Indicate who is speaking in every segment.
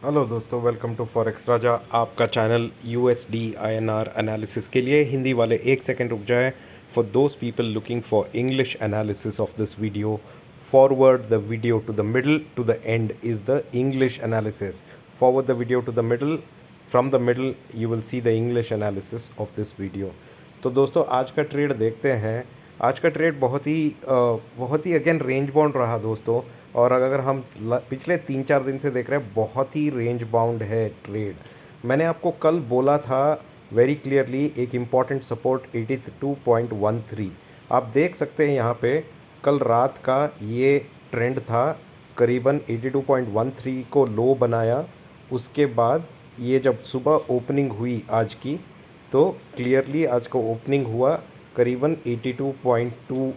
Speaker 1: Hello दोस्तों, welcome to forex राजा। आपका channel USD INR analysis के लिए हिंदी वाले एक सेकंड रुक जाए। For those people looking for English analysis of this video, forward the video to the middle to the end is the English analysis. Forward the video to the middle, from the middle you will see the English analysis of this video. तो दोस्तों आज का trade देखते हैं। आज का trade बहुत ही again range bound रहा दोस्तों। और अगर हम पिछले 3-4 दिन से देख रहे हैं, बहुत ही रेंज बाउंड है ट्रेड। मैंने आपको कल बोला था वेरी क्लियरली, एक इम्पॉर्टेंट सपोर्ट 82.13 आप देख सकते हैं यहाँ पे। कल रात का ये ट्रेंड था, करीबन 82.13 को लो बनाया। उसके बाद ये जब सुबह ओपनिंग हुई आज की, तो क्लियरली आज को ओपनिंग हुआ करीबन 82.2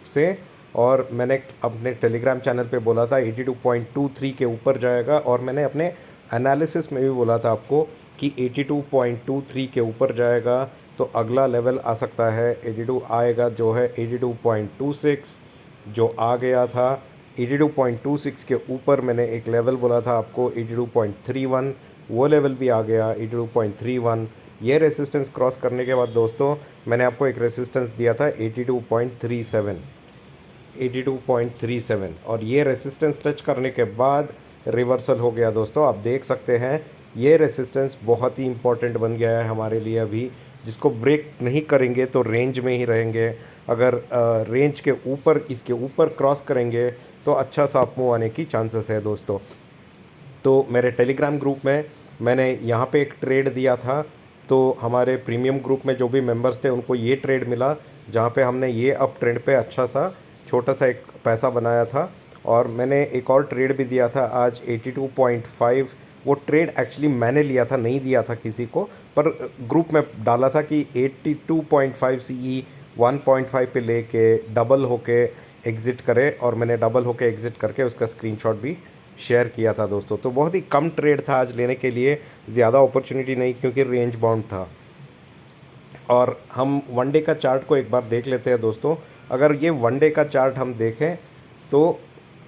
Speaker 1: से। और मैंने अपने टेलीग्राम चैनल पे बोला था 82.23 के ऊपर जाएगा, और मैंने अपने एनालिसिस में भी बोला था आपको कि 82.23 के ऊपर जाएगा तो अगला लेवल आ सकता है 82 आएगा, जो है 82.26 जो आ गया था। 82.26 के ऊपर मैंने एक लेवल बोला था आपको 82.31, वो लेवल भी आ गया 82.31। ये रेसिस्टेंस क्रॉस करने के बाद दोस्तों मैंने आपको एक रेसिस्टेंस दिया था 82.37, और ये रेसिस्टेंस टच करने के बाद रिवर्सल हो गया दोस्तों। आप देख सकते हैं ये रेसिस्टेंस बहुत ही इंपॉर्टेंट बन गया है हमारे लिए अभी, जिसको ब्रेक नहीं करेंगे तो रेंज में ही रहेंगे। अगर रेंज के ऊपर, इसके ऊपर क्रॉस करेंगे तो अच्छा सा अप मूव आने की चांसेस है दोस्तों। तो मेरे टेलीग्राम ग्रुप में मैंने यहाँ पे एक ट्रेड दिया था, तो हमारे प्रीमियम ग्रुप में जो भी मेंबर्स थे उनको ये ट्रेड मिला, जहाँ पे हमने ये अप ट्रेंड पे अच्छा सा छोटा सा एक पैसा बनाया था। और मैंने एक और ट्रेड भी दिया था आज 82.5। वो ट्रेड एक्चुअली मैंने लिया था, नहीं दिया था किसी को, पर ग्रुप में डाला था कि 82.5 CE 1.5 पे लेके डबल होके एग्ज़िट करे, और मैंने डबल होके एग्ज़िट करके उसका स्क्रीनशॉट भी शेयर किया था दोस्तों। तो बहुत ही कम ट्रेड था आज लेने के लिए, ज़्यादा अपॉर्चुनिटी नहीं, क्योंकि रेंज बाउंड था। और हम वन डे का चार्ट को एक बार देख लेते हैं दोस्तों। अगर ये वन डे का चार्ट हम देखें तो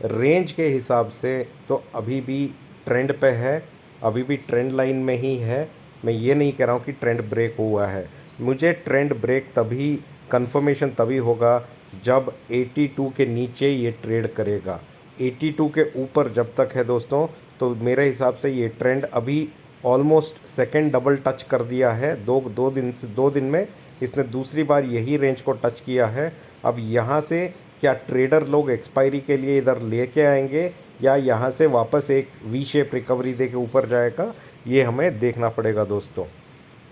Speaker 1: रेंज के हिसाब से तो अभी भी ट्रेंड पे है, अभी भी ट्रेंड लाइन में ही है। मैं ये नहीं कह रहा हूँ कि ट्रेंड ब्रेक हुआ है। मुझे ट्रेंड ब्रेक तभी, कंफर्मेशन तभी होगा जब 82 के नीचे ये ट्रेड करेगा। 82 के ऊपर जब तक है दोस्तों, तो मेरे हिसाब से ये ट्रेंड अभी ऑलमोस्ट सेकेंड डबल टच कर दिया है। दो दिन में इसने दूसरी बार यही रेंज को टच किया है। अब यहाँ से क्या ट्रेडर लोग एक्सपायरी के लिए इधर लेके आएंगे, या यहाँ से वापस एक वी शेप रिकवरी दे के ऊपर जाएगा, ये हमें देखना पड़ेगा दोस्तों।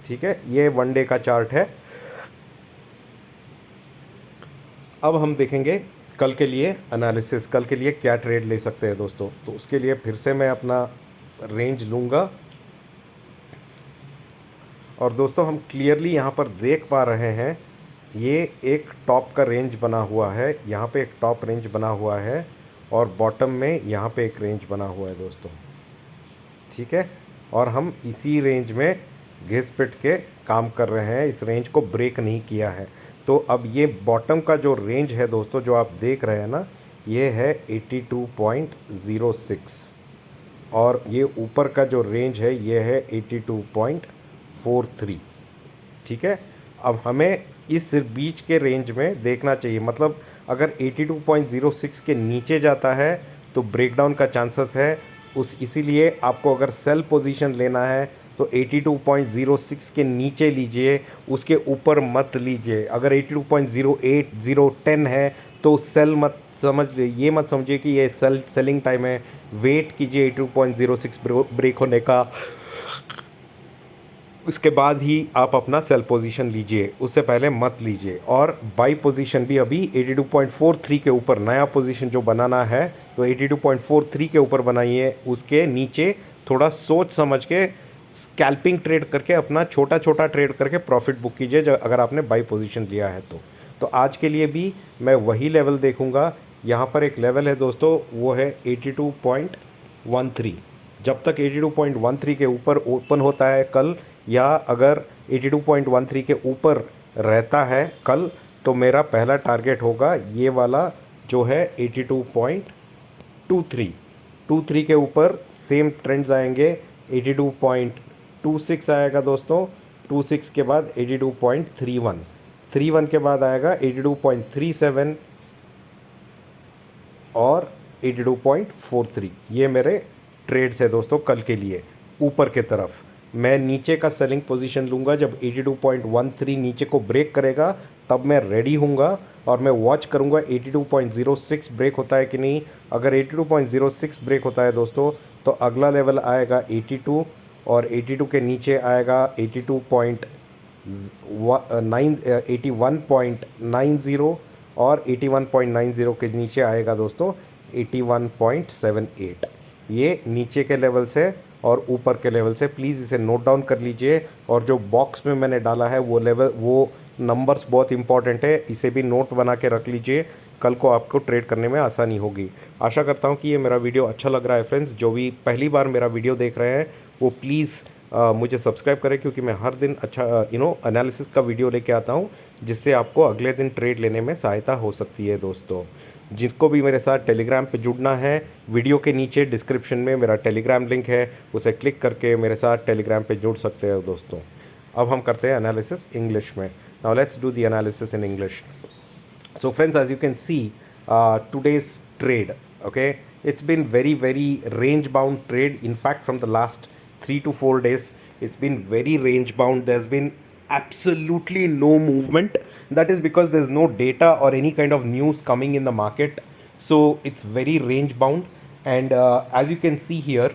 Speaker 1: ठीक है, ये वन डे का चार्ट है। अब हम देखेंगे कल के लिए एनालिसिस, कल के लिए क्या ट्रेड ले सकते हैं दोस्तों। तो उसके लिए फिर से मैं अपना रेंज लूँगा, और दोस्तों हम क्लियरली यहाँ पर देख पा रहे हैं ये एक टॉप का रेंज बना हुआ है, यहाँ पे एक टॉप रेंज बना हुआ है, और बॉटम में यहाँ पे एक रेंज बना हुआ है दोस्तों। ठीक है, और हम इसी रेंज में घिस पिट के काम कर रहे हैं, इस रेंज को ब्रेक नहीं किया है। तो अब ये बॉटम का जो रेंज है दोस्तों, जो आप देख रहे हैं ना, ये है 82.06, और ये ऊपर का जो रेंज है ये है 82.43। ठीक है, अब हमें इस बीच के रेंज में देखना चाहिए। मतलब अगर 82.06 के नीचे जाता है तो ब्रेकडाउन का चांसेस है। इसीलिए आपको अगर सेल पोजीशन लेना है तो 82.06 के नीचे लीजिए, उसके ऊपर मत लीजिए। अगर 82.08 010 है तो सेल मत ये मत समझिए कि ये सेलिंग टाइम है। वेट कीजिए 82.06 ब्रेक होने का, उसके बाद ही आप अपना सेल पोजीशन लीजिए, उससे पहले मत लीजिए। और बाई पोजीशन भी अभी 82.43 के ऊपर नया पोजीशन जो बनाना है, तो 82.43 के ऊपर बनाइए। उसके नीचे थोड़ा सोच समझ के स्कैल्पिंग ट्रेड करके, अपना छोटा छोटा ट्रेड करके प्रॉफिट बुक कीजिए अगर आपने बाई पोजीशन लिया है तो आज के लिए भी मैं वही लेवल देखूंगा। यहाँ पर एक लेवल है दोस्तों, वो है 82.13। जब तक 82.13 के ऊपर ओपन होता है कल, या अगर 82.13 के ऊपर रहता है कल, तो मेरा पहला टारगेट होगा ये वाला जो है 82.23। 23 के ऊपर सेम ट्रेंड्स आएंगे, 82.26 आएगा दोस्तों, 26 के बाद 82.31, 31 के बाद आएगा 82.37 और 82.43। ये मेरे ट्रेड्स है दोस्तों कल के लिए। ऊपर के तरफ मैं नीचे का सेलिंग पोजीशन लूँगा, जब 82.13 नीचे को ब्रेक करेगा तब मैं रेडी हूँगा और मैं वॉच करूँगा 82.06 ब्रेक होता है कि नहीं। अगर 82.06 ब्रेक होता है दोस्तों तो अगला लेवल आएगा 82 और 82 के नीचे आएगा 81.90 और 81.90 के नीचे आएगा दोस्तों 81.78। ये नीचे के लेवल से और ऊपर के लेवल से, प्लीज़ इसे नोट डाउन कर लीजिए। और जो बॉक्स में मैंने डाला है वो लेवल, वो नंबर्स बहुत इंपॉर्टेंट है, इसे भी नोट बना के रख लीजिए, कल को आपको ट्रेड करने में आसानी होगी। आशा करता हूँ कि ये मेरा वीडियो अच्छा लग रहा है फ्रेंड्स। जो भी पहली बार मेरा वीडियो देख रहे हैं वो प्लीज़ मुझे सब्सक्राइब करें, क्योंकि मैं हर दिन अच्छा एनालिसिस का वीडियो लेके आता हूँ, जिससे आपको अगले दिन ट्रेड लेने में सहायता हो सकती है दोस्तों। जिनको भी मेरे साथ टेलीग्राम पे जुड़ना है, वीडियो के नीचे डिस्क्रिप्शन में मेरा टेलीग्राम लिंक है, उसे क्लिक करके मेरे साथ टेलीग्राम पे जुड़ सकते हो दोस्तों। अब हम करते हैं एनालिसिस इंग्लिश में। Now let's do the analysis in English. So friends, as you can see, today's trade, okay, it's been very range bound trade. In fact, from the last 3 to 4 days, it's been very range bound. There's been absolutely no movement. That is because there's no data or any kind of news coming in the market. So it's very range bound. And as you can see here,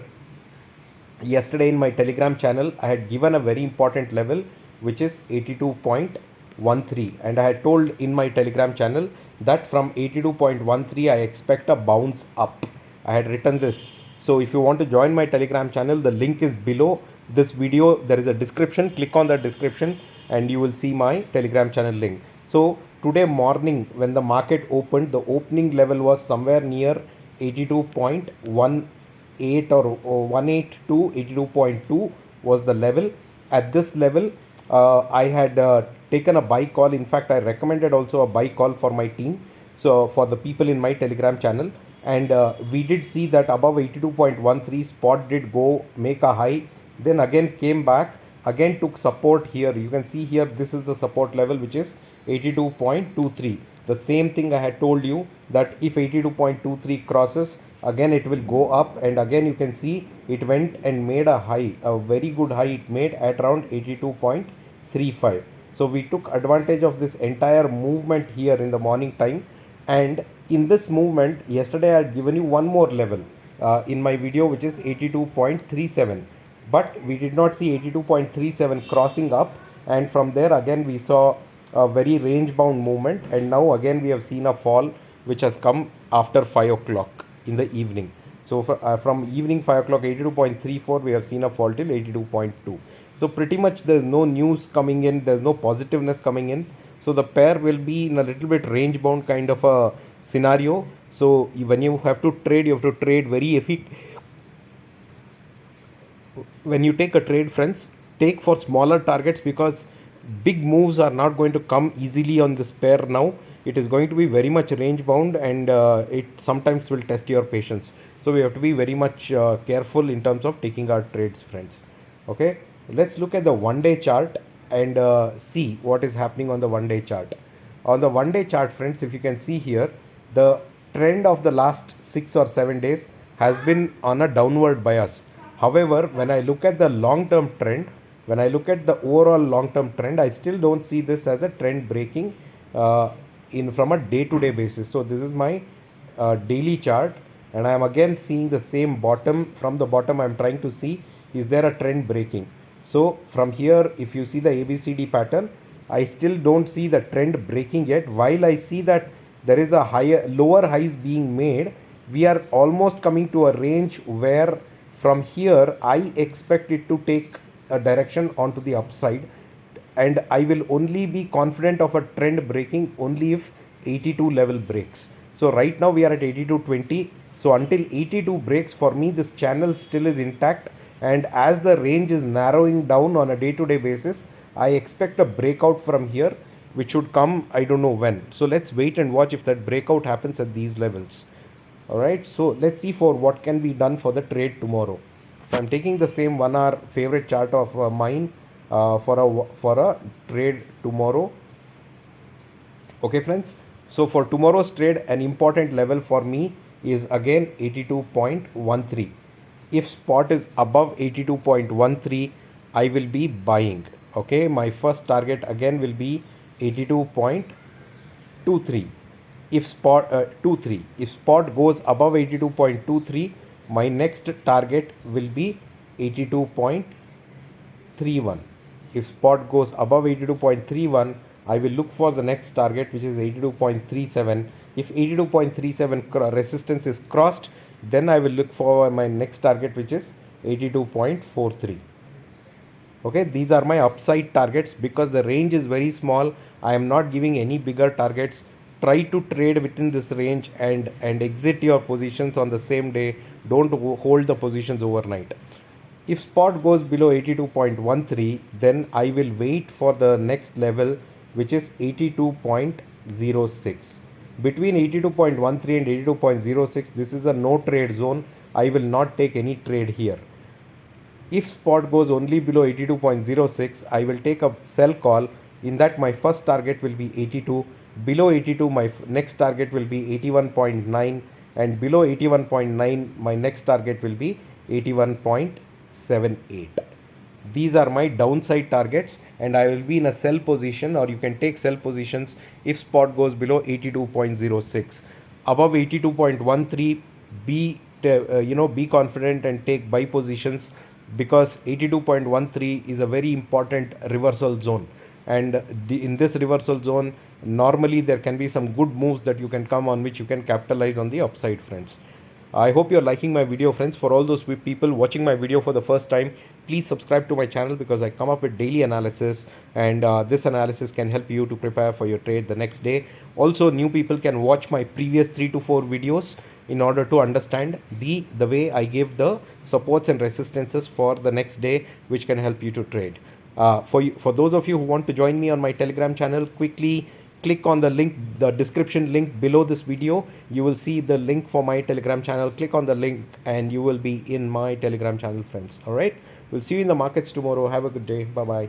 Speaker 1: yesterday in my Telegram channel, I had given a very important level, which is 82.13, and I had told in my Telegram channel that from 82.13 I expect a bounce up. I had written this. So if you want to join my Telegram channel, the link is below this video. There is a description. Click on that description and you will see my Telegram channel link. So today morning when the market opened, the opening level was somewhere near 82.18 or 18 to 82.2 was the level. At this level, I had taken a buy call. In fact, I recommended also a buy call for my team, so for the people in my Telegram channel. And we did see that above 82.13 spot did go make a high, then again came back, again took support here. You can see here, this is the support level, which is 82.23. The same thing I had told you, that if 82.23 crosses, again it will go up, and again you can see it went and made a high, a very good high it made at around 82.35. So we took advantage of this entire movement here in the morning time. And in this movement, yesterday I had given you one more level in my video, which is 82.37, but we did not see 82.37 crossing up, and from there again we saw a very range bound movement, and now again we have seen a fall which has come after 5 o'clock in the evening. So from evening 5 o'clock 82.34 we have seen a fall till 82.2. So pretty much there's no news coming in, there's no positiveness coming in. So the pair will be in a little bit range bound kind of a scenario. So when you have to trade, you have to trade very when you take a trade, friends, take for smaller targets, because big moves are not going to come easily on this pair now. It is going to be very much range bound, and it sometimes will test your patience. So we have to be very much careful in terms of taking our trades, friends. Okay, let's look at the 1-day chart and see what is happening on the 1-day chart. On the 1-day chart, friends, if you can see here, the trend of the last 6 or 7 days has been on a downward bias. However, when I look at the long-term trend, when I look at the overall long-term trend, I still don't see this as a trend breaking in from a day-to-day basis. So this is my daily chart, and I am again seeing the same bottom. From the bottom I am trying to see, is there a trend breaking. So from here, if you see the ABCD pattern, I still don't see the trend breaking yet. While I see that there is a lower highs being made, we are almost coming to a range where from here I expect it to take a direction onto the upside, and I will only be confident of a trend breaking only if 82 level breaks. So right now we are at 82.20. So until 82 breaks, for me this channel still is intact, and as the range is narrowing down on a day-to-day basis, I expect a breakout from here, which should come, I don't know when. So let's wait and watch if that breakout happens at these levels. All right, so let's see for what can be done for the trade tomorrow. So I'm taking the same 1 hour favorite chart of mine for a trade tomorrow. Okay, friends. So for tomorrow's trade, an important level for me is again 82.13. If spot is above 82.13, I will be buying. Okay, my first target again will be 82.23. If spot 23, if spot goes above 82.23, my next target will be 82.31. If spot goes above 82.31, I will look for the next target, which is 82.37. If 82.37 resistance is crossed, then I will look for my next target, which is 82.43. Okay, these are my upside targets. Because the range is very small, I am not giving any bigger targets. Try to trade within this range and exit your positions on the same day. Don't hold the positions overnight. If spot goes below 82.13, then I will wait for the next level, which is 82.06. Between 82.13 and 82.06, this is a no trade zone. I will not take any trade here. If spot goes only below 82.06, I will take a sell call. In that, my first target will be 82. Below 82, my next target will be 81.9, and below 81.9, my next target will be 81.78. These are my downside targets, and I will be in a sell position, or you can take sell positions if spot goes below 82.06. Above 82.13, be confident and take buy positions, because 82.13 is a very important reversal zone, and in this reversal zone, normally there can be some good moves that you can come on, which you can capitalize on the upside, friends. I hope you're liking my video, friends. For all those people watching my video for the first time, please subscribe to my channel, because I come up with daily analysis, and this analysis can help you to prepare for your trade the next day. Also, new people can watch my previous 3 to 4 videos in order to understand the way I give the supports and resistances for the next day, which can help you to trade. For those of you who want to join me on my Telegram channel, quickly click on the link, the description link below this video. You will see the link for my Telegram channel. Click on the link and you will be in my Telegram channel, friends. All right, we'll see you in the markets tomorrow. Have a good day. Bye bye.